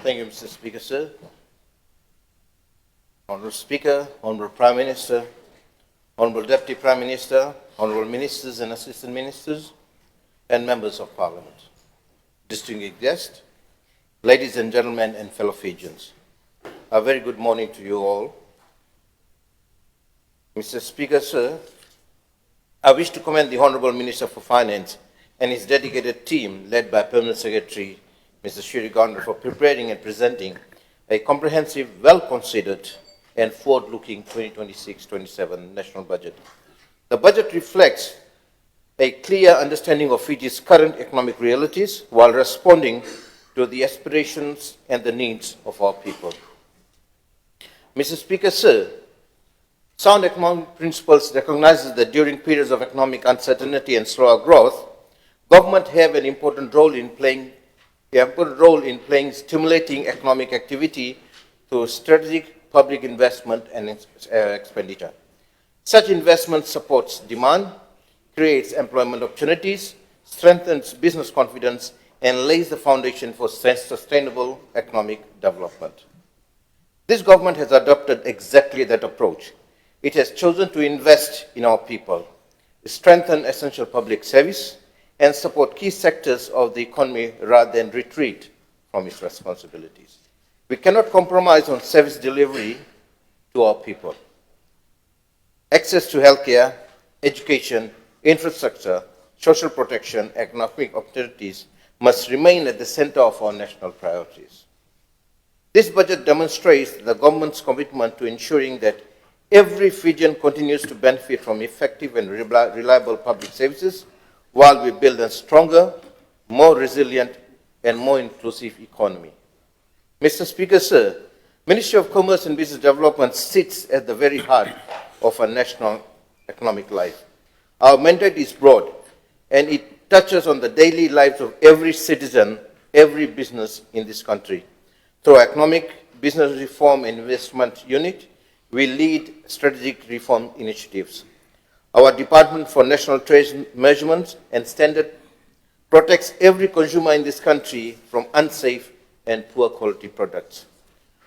Thank you, Mr. Speaker, sir. Honourable Speaker, Honourable Prime Minister, Honourable Deputy Prime Minister, Honourable Ministers and Assistant Ministers, and Members of Parliament, distinguished guests, ladies and gentlemen, and fellow Fijians. A very good morning to you all. Mr. Speaker, sir, I wish to commend the Honourable Minister for Finance and his dedicated team led by Permanent Secretary Mr. Sachida Nand for preparing and presenting a comprehensive, well-considered and forward-looking 2026-27 national budget. The budget reflects a clear understanding of Fiji's current economic realities while responding to the aspirations and the needs of our people. Mr. Speaker, sir, sound economic principles recognizes that during periods of economic uncertainty and slower growth, government have an important role in playing stimulating economic activity through strategic public investment and expenditure. Such investment supports demand, creates employment opportunities, strengthens business confidence, and lays the foundation for sustainable economic development. This government has adopted exactly that approach. It has chosen to invest in our people, strengthen essential public service, and support key sectors of the economy rather than retreat from its responsibilities. We cannot compromise on service delivery to our people. Access to healthcare, education, infrastructure, social protection, economic opportunities must remain at the center of our national priorities. This budget demonstrates the government's commitment to ensuring that every Fijian continues to benefit from effective and reliable public services while we build a stronger, more resilient, and more inclusive economy. Mr. Speaker, sir, Ministry of Commerce and Business Development sits at the very heart of our national economic life. Our mandate is broad, and it touches on the daily lives of every citizen, every business in this country. Through Economic Business Reform and Investment Unit, we lead strategic reform initiatives. Our Department for National Trade Measurements and Standard protects every consumer in this country from unsafe and poor quality products,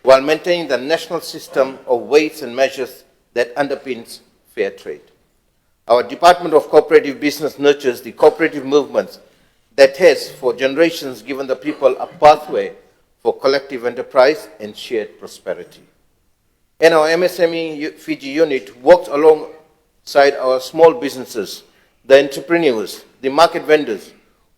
while maintaining the national system of weights and measures that underpins fair trade. Our Department of Cooperative Business nurtures the cooperative movements that has, for generations, given the people a pathway for collective enterprise and shared prosperity. And our MSME Fiji unit works alongside our small businesses, the entrepreneurs, the market vendors,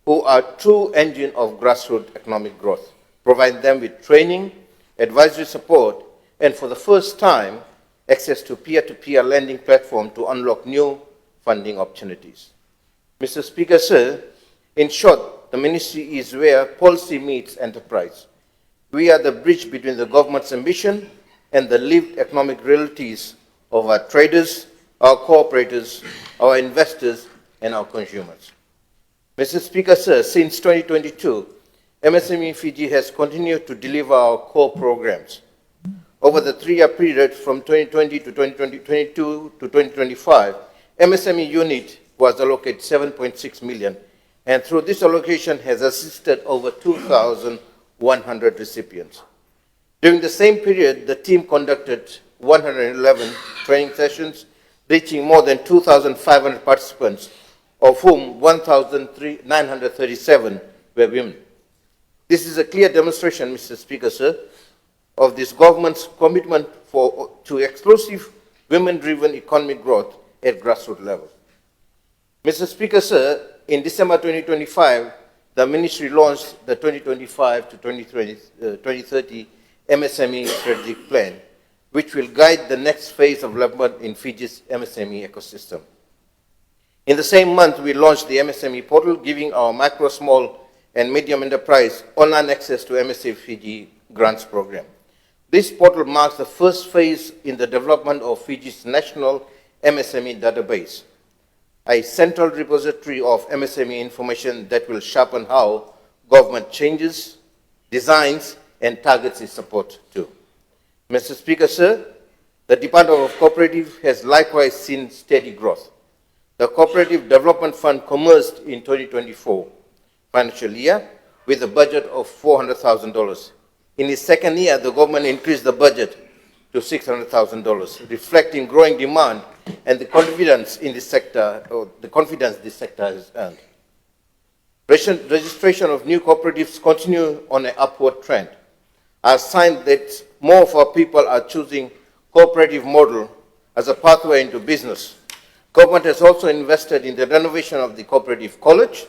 who are true engine of grassroots economic growth, provide them with training, advisory support, and for the first time, access to peer-to-peer lending platform to unlock new funding opportunities. Mr. Speaker, sir, in short, the ministry is where policy meets enterprise. We are the bridge between the government's ambition and the lived economic realities of our traders, our cooperators, our investors, and our consumers. Mr. Speaker, sir, since 2022, MSME Fiji has continued to deliver our core programs. Over the 3-year period from 2020 to 2022 to 2025, MSME unit was allocated 7.6 million, and through this allocation has assisted over 2,100 recipients. During the same period, the team conducted 111 training sessions, reaching more than 2,500 participants, of whom 1,937 were women. This is a clear demonstration, Mr. Speaker, sir, of this government's commitment to explosive women-driven economic growth at grassroots level. Mr. Speaker, sir, in December 2025, the Ministry launched the 2025 to 2030 MSME Strategic Plan, which will guide the next phase of development in Fiji's MSME ecosystem. In the same month, we launched the MSME Portal, giving our micro, small, and medium enterprise online access to MSME Fiji grants program. This portal marks the first phase in the development of Fiji's national MSME database, a central repository of MSME information that will sharpen how government changes, designs, and targets its support to. Mr. Speaker, sir, the Department of Cooperative has likewise seen steady growth. The Cooperative Development Fund commenced in 2024 financial year with a budget of $400,000. In its second year, the government increased the budget to $600,000, reflecting growing demand and the confidence in this sector, or the confidence this sector has earned. Registration of new cooperatives continue on an upward trend, a sign that more of our people are choosing cooperative model as a pathway into business. Government has also invested in the renovation of the cooperative college,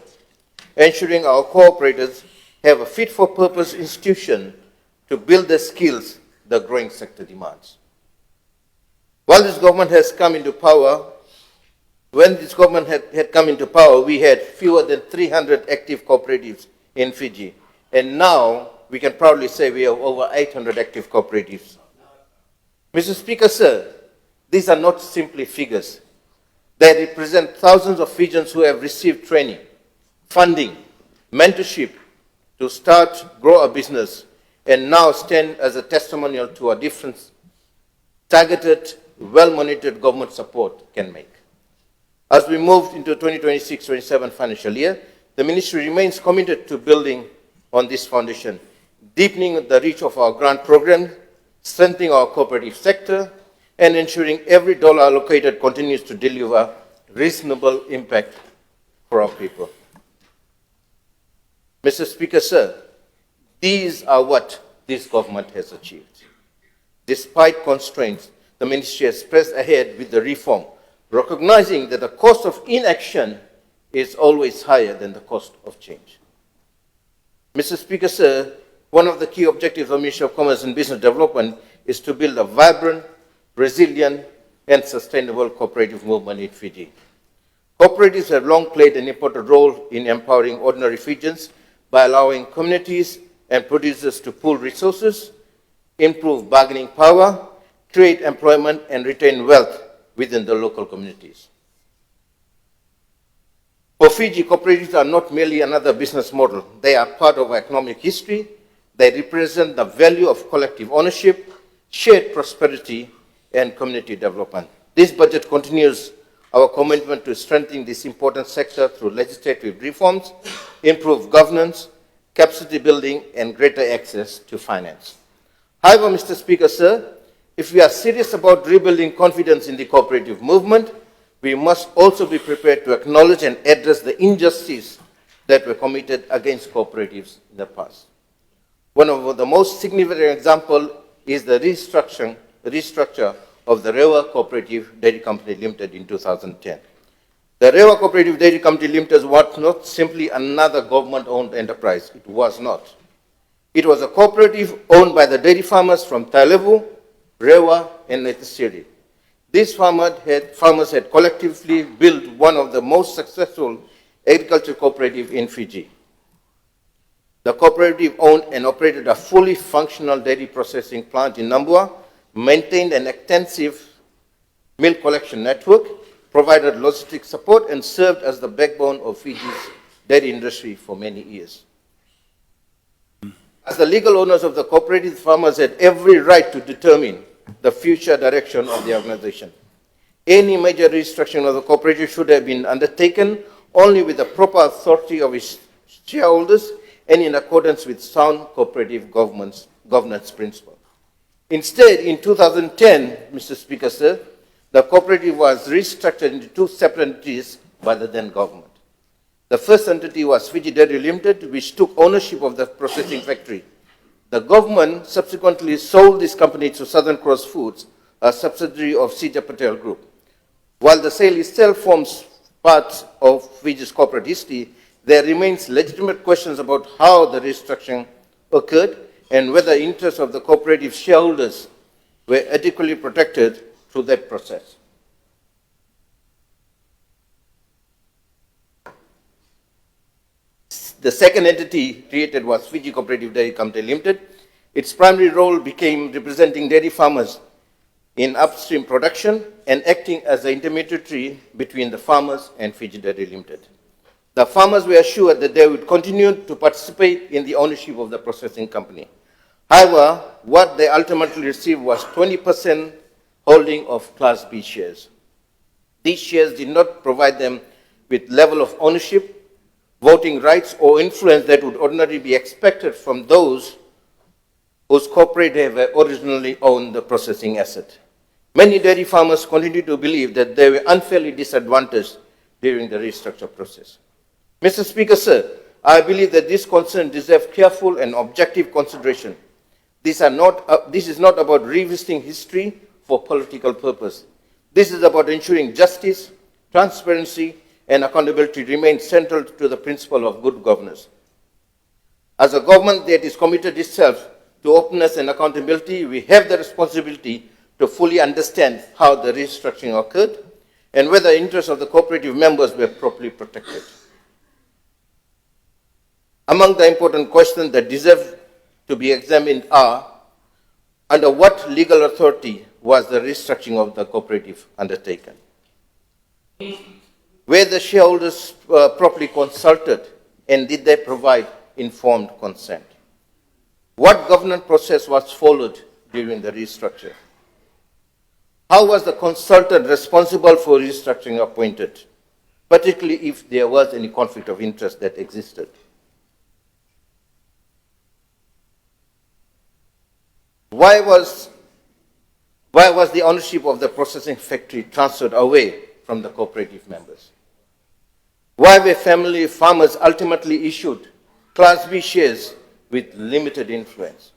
ensuring our cooperators have a fit-for-purpose institution to build the skills the growing sector demands. While this government has come into power, when this government had come into power, we had fewer than 300 active cooperatives in Fiji. And now, we can proudly say we have over 800 active cooperatives. Mr. Speaker, sir, these are not simply figures. They represent thousands of Fijians who have received training, funding, mentorship to start, grow a business, and now stand as a testimonial to a difference targeted, well-monitored government support can make. As we move into 2026-27 financial year, the Ministry remains committed to building on this foundation, deepening the reach of our grant program, strengthening our cooperative sector, and ensuring every dollar allocated continues to deliver reasonable impact for our people. Mr. Speaker, sir, these are what this government has achieved. Despite constraints, the Ministry has pressed ahead with the reform, recognizing that the cost of inaction is always higher than the cost of change. Mr. Speaker, sir, one of the key objectives of the Ministry of Commerce and Business Development is to build a vibrant, resilient, and sustainable cooperative movement in Fiji. Cooperatives have long played an important role in empowering ordinary Fijians by allowing communities and producers to pool resources, improve bargaining power, create employment, and retain wealth within the local communities. For Fiji, cooperatives are not merely another business model. They are part of our economic history. They represent the value of collective ownership, shared prosperity, and community development. This budget continues our commitment to strengthening this important sector through legislative reforms, improved governance, capacity building, and greater access to finance. However, Mr. Speaker, sir, if we are serious about rebuilding confidence in the cooperative movement, we must also be prepared to acknowledge and address the injustices that were committed against cooperatives in the past. One of the most significant examples is the restructure of the Rewa Cooperative Dairy Company Limited in 2010. The Rewa Cooperative Dairy Company Limited was not simply another government-owned enterprise. It was not. It was a cooperative owned by the dairy farmers from Tailevu, Rewa, and Netasiri. These farmers had collectively built one of the most successful agricultural cooperatives in Fiji. The cooperative owned and operated a fully functional dairy processing plant in Nambua, maintained an extensive milk collection network, provided logistic support, and served as the backbone of Fiji's dairy industry for many years. As the legal owners of the cooperative, farmers had every right to determine the future direction of the organization. Any major restructuring of the cooperative should have been undertaken only with the proper authority of its shareholders and in accordance with sound cooperative governance principles. Instead, in 2010, Mr. Speaker, sir, the cooperative was restructured into two separate entities by the then government. The first entity was Fiji Dairy Limited, which took ownership of the processing factory. The government subsequently sold this company to Southern Cross Foods, a subsidiary of Sachida Patel Group. While the sale itself forms part of Fiji's corporate history, there remains legitimate questions about how the restructuring occurred and whether the interests of the cooperative shareholders were adequately protected through that process. The second entity created was Fiji Cooperative Dairy Company Limited. Its primary role became representing dairy farmers in upstream production and acting as the intermediary between the farmers and Fiji Dairy Limited. The farmers were assured that they would continue to participate in the ownership of the processing company. However, what they ultimately received was 20% holding of Class B shares. These shares did not provide them with level of ownership, voting rights, or influence that would ordinarily be expected from those whose cooperative originally owned the processing asset. Many dairy farmers continue to believe that they were unfairly disadvantaged during the restructure process. Mr. Speaker, sir, I believe that this concern deserves careful and objective consideration. This is not about revisiting history for political purpose. This is about ensuring justice, transparency, and accountability remain central to the principle of good governance. As a government that is committed itself to openness and accountability, we have the responsibility to fully understand how the restructuring occurred and whether the interests of the cooperative members were properly protected. Among the important questions that deserve to be examined are: under what legal authority was the restructuring of the cooperative undertaken? Were the shareholders properly consulted, and did they provide informed consent? What governance process was followed during the restructure? How was the consultant responsible for restructuring appointed, particularly if there was any conflict of interest that existed? Why was the ownership of the processing factory transferred away from the cooperative members? Why were family farmers ultimately issued Class B shares with limited influence?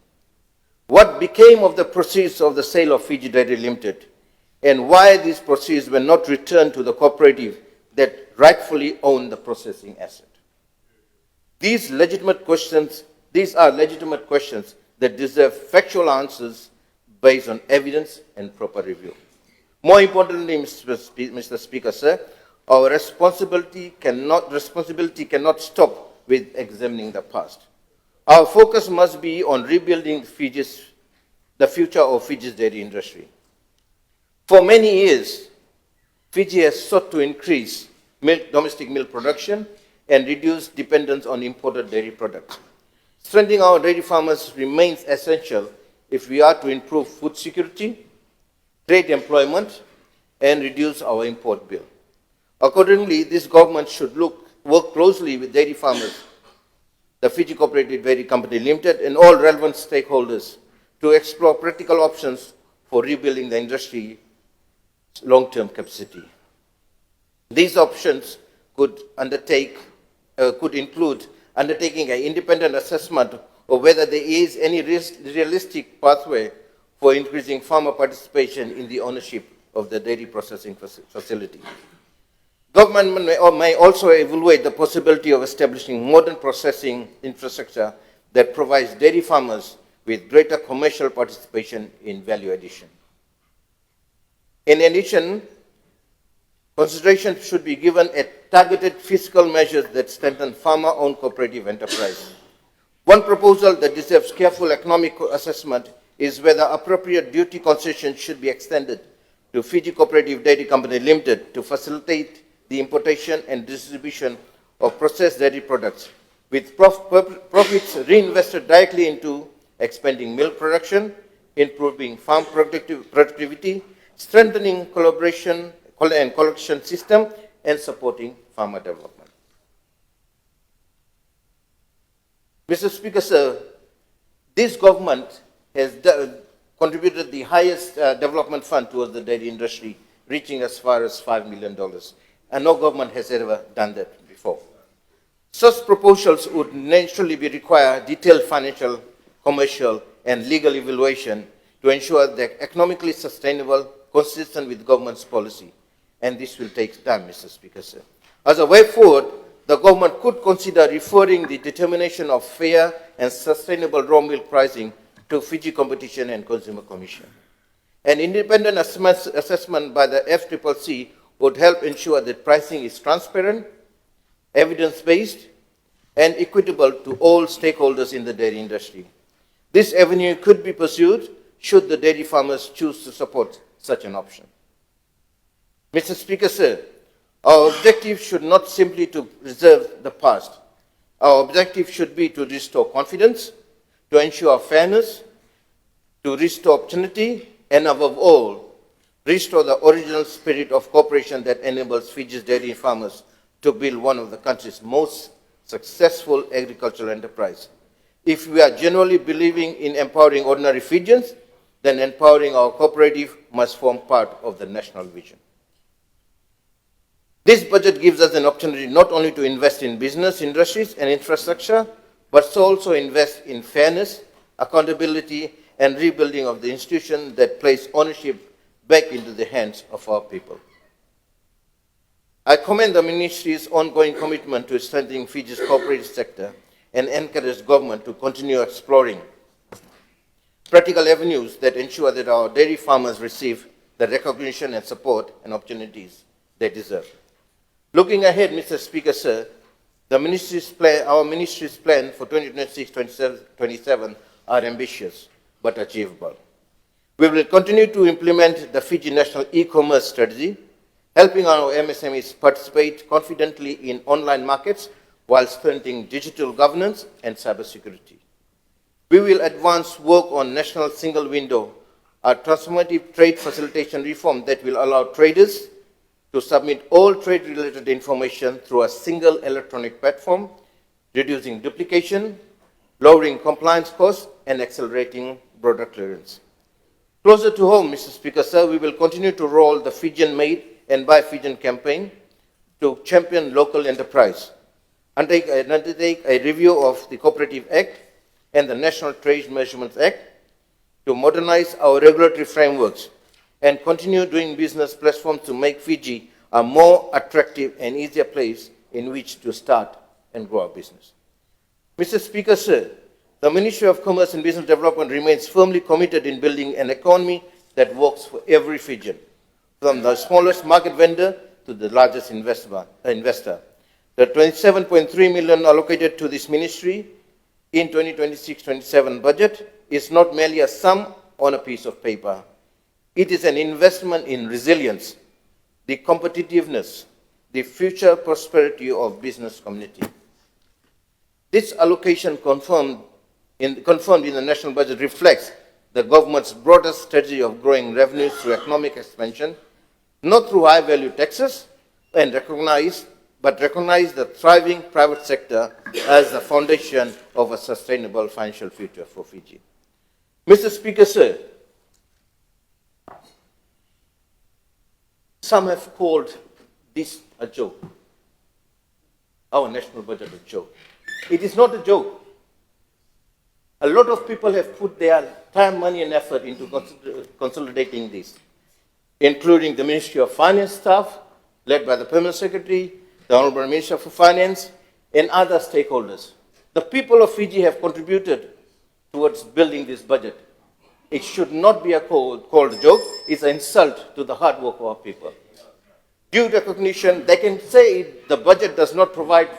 What became of the proceeds of the sale of Fiji Dairy Limited, and why these proceeds were not returned to the cooperative that rightfully owned the processing asset? These are legitimate questions that deserve factual answers based on evidence and proper review. More importantly, Mr. Speaker, sir, our responsibility cannot stop with examining the past. Our focus must be on rebuilding the future of Fiji's dairy industry. For many years, Fiji has sought to increase domestic milk production and reduce dependence on imported dairy products. Strengthening our dairy farmers remains essential if we are to improve food security, trade employment, and reduce our import bill. Accordingly, this government should work closely with dairy farmers, the Fiji Cooperative Dairy Company Limited, and all relevant stakeholders to explore practical options for rebuilding the industry's long-term capacity. These options could include undertaking an independent assessment of whether there is any realistic pathway for increasing farmer participation in the ownership of the dairy processing facility. Government may also evaluate the possibility of establishing modern processing infrastructure that provides dairy farmers with greater commercial participation in value addition. In addition, consideration should be given at targeted fiscal measures that strengthen farmer-owned cooperative enterprise. One proposal that deserves careful economic assessment is whether appropriate duty concessions should be extended to Fiji Cooperative Dairy Company Limited to facilitate the importation and distribution of processed dairy products, with profits reinvested directly into expanding milk production, improving farm productivity, strengthening collaboration and collection system, and supporting farmer development. Mr. Speaker, sir, this government has contributed the highest development fund towards the dairy industry, reaching as far as $5 million. And no government has ever done that before. Such proposals would naturally require detailed financial, commercial, and legal evaluation to ensure they're economically sustainable, consistent with government's policy. And this will take time, Mr. Speaker, sir. As a way forward, the government could consider referring the determination of fair and sustainable raw milk pricing to Fiji Competition and Consumer Commission. An independent assessment by the FCCC would help ensure that pricing is transparent, evidence-based, and equitable to all stakeholders in the dairy industry. This avenue could be pursued should the dairy farmers choose to support such an option. Mr. Speaker, sir, our objective should not simply to preserve the past. Our objective should be to restore confidence, to ensure fairness, to restore opportunity, and above all, restore the original spirit of cooperation that enables Fiji's dairy farmers to build one of the country's most successful agricultural enterprise. If we are genuinely believing in empowering ordinary Fijians, then empowering our cooperative must form part of the national vision. This budget gives us an opportunity not only to invest in business, industries, and infrastructure, but to also invest in fairness, accountability, and rebuilding of the institution that place ownership back into the hands of our people. I commend the Ministry's ongoing commitment to strengthening Fiji's cooperative sector and encourage government to continue exploring practical avenues that ensure that our dairy farmers receive the recognition and support and opportunities they deserve. Looking ahead, Mr. Speaker, sir, our Ministry's plan for 2026-27 are ambitious but achievable. We will continue to implement the Fiji National E-commerce strategy, helping our MSMEs participate confidently in online markets while strengthening digital governance and cybersecurity. We will advance work on National Single Window, a transformative trade facilitation reform that will allow traders to submit all trade-related information through a single electronic platform, reducing duplication, lowering compliance costs, and accelerating border clearance. Closer to home, Mr. Speaker, sir, we will continue to roll the Fijian Made and Buy Fijian campaign to champion local enterprise, undertake a review of the Cooperative Act and the National Trade Measurements Act to modernize our regulatory frameworks and continue doing business platforms to make Fiji a more attractive and easier place in which to start and grow a business. Mr. Speaker, sir, the Ministry of Commerce and Business Development remains firmly committed in building an economy that works for every Fijian, from the smallest market vendor to the largest investor. The 27.3 million allocated to this ministry in 2026-27 budget is not merely a sum on a piece of paper. It is an investment in resilience, the competitiveness, the future prosperity of business community. This allocation confirmed in the national budget reflects the government's broader strategy of growing revenues through economic expansion, not through high-value taxes, and recognize the thriving private sector as the foundation of a sustainable financial future for Fiji. Mr. Speaker, sir, some have called this a joke, our national budget a joke. It is not a joke. A lot of people have put their time, money, and effort into consolidating this, including the Ministry of Finance staff, led by the Permanent Secretary, the Honourable Minister for Finance, and other stakeholders. The people of Fiji have contributed towards building this budget. It should not be called a joke. It's an insult to the hard work of our people. Due recognition, they can say the budget does not provide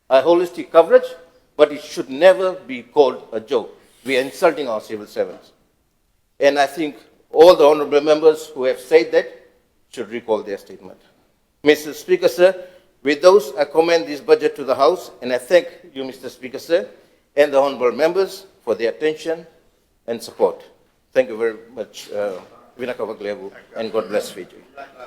a holistic coverage, but it should never be called a joke. We are insulting our civil servants. And I think all the honourable members who have said that should recall their statement. Mr. Speaker, sir, with those, I commend this budget to the House, and I thank you, Mr. Speaker, sir, and the honourable members for their attention and support. Thank you very much, Vinaka Vaglevu, and God bless Fiji.